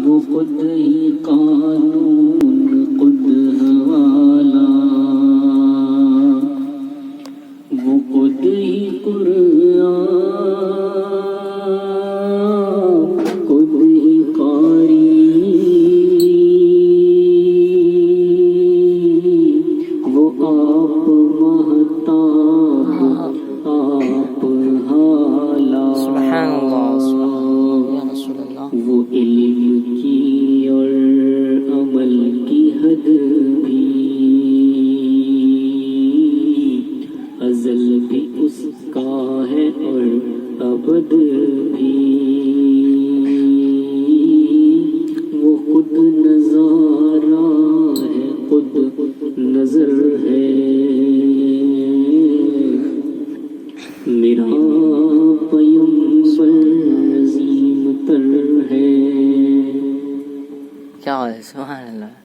وہ خود ہی قانون خود حوالہ، وہ خود ہی قرآن خود ہی قاری، وہ آپ مہتاب آپ حالہ، سبحان اللہ یا رسول اللہ۔ وہ علم کی اور عمل کی حد بھی ازل بھی اس کا ہے اور ابد بھی، وہ خود نظارہ ہے خود نظر ہے، میرا پیغمبر عظیم تر ہے۔ کیا ہے، سبحان اللہ۔